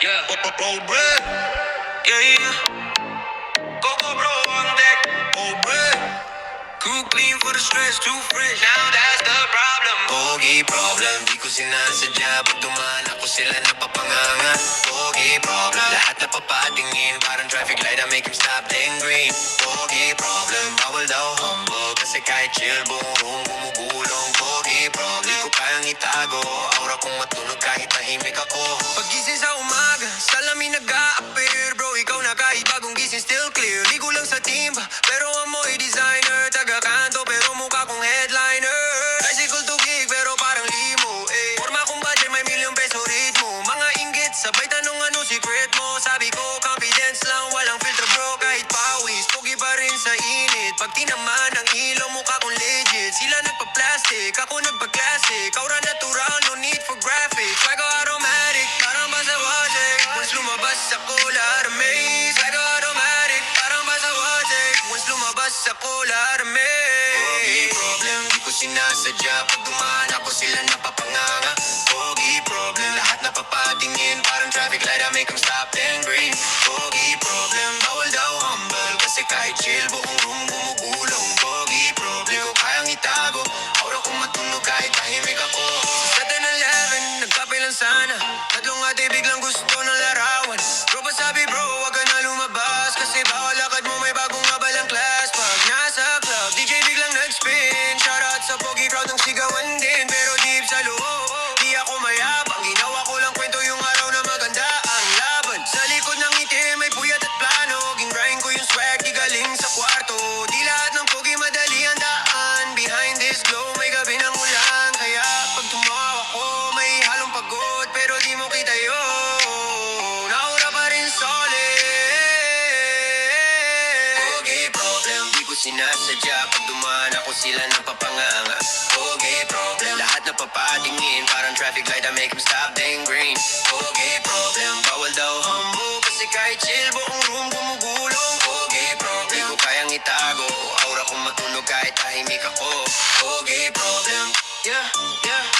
Yeah. Oh, bread. Yeah, yeah. Coco bro on deck. Oh, bread. Too clean for the stress, too fresh. Now that's the problem. Pogi problem, di ko sinasadya. Pag dumaan ako sila napapanganga. Pogi problem, lahat napapatingin. Parang traffic light, I make him stop then green. Pogi problem, bawal daw humble. Kasi kahit chill, buong room gumugulong. Pogi problem, di ko kayang itago. Aura kong matunog kahit tahimik ako. Pagising sa umaga, salamin nag-a-appear. Bro, ikaw na kahit bagong gising still clear. Ligo lang sa timba, pero amoy designer. Taga-kanto, pero mukha kong headliner. Bicycle to gig, pero parang limo, eh. Forma kong budget, may ₱1,000,000 ritmo. Mga inggit, sabay tanong ano secret mo. Sabi ko, confidence lang, walang filter bro. Kahit pawis, pogi pa rin sa init. Pag tinaman ang ilaw, mukha kong legit. Sila nagpa-plastic, ako nagpa-classic. Aura natural, no need for graphics. Swag ko automatic, parang basa wajik. Once lumabas ako, lahat amaze. Swag ko automatic, parang basa wajik. Once lumabas ako, lahat amaze. Pogi problem, di ko sinasadya. Pag dumaan ako, sila napapanganga. Pogi problem, lahat napapatingin. Parang traffic light, I make 'em stop then green. Pogi problem, bawal daw humble. Kasi kahit chill, buong room gumugulong. Pogi problem, di ko kayang itago. Aura kong matunog kahit tahimik ako. Sa 10-11, nagkape lang sana. Tatlong ate biglang gusto ng larawan. Bro, pasabi bro, wag ka na lumabas. Kasi bawal lakad mo, may bagong abalang class. Pag nasa club, DJ biglang nag-spin. Shoutout sa pogi crowd ng sigawan din. Pero deep sa loob, di ako mayabang. Ginawa ko lang kwento yung araw na maganda ang laban. Sa likod ng itim, may puyat at plano. Ging-grind ko yung swag, di galing sa kwarto. Di lahat ng pogi madali ang daan. Behind this glow, may gabi ng ulan. Kaya pag tumawa ko, may halong pagod. Pero di mo kita yun. Naura pa rin solid. Pogi problem, di ko sinasadya. Pag dumaan ako sila napapanganga. Pogi problem, lahat napapatingin. Parang traffic light, I make 'em stop then green. Pogi problem, bawal daw humble. Kasi kahit chill, buong room gumugulong. Pogi problem, di ko kayang itago. Aura kong matunog kahit tahimik ako. Pogi problem, yeah, yeah.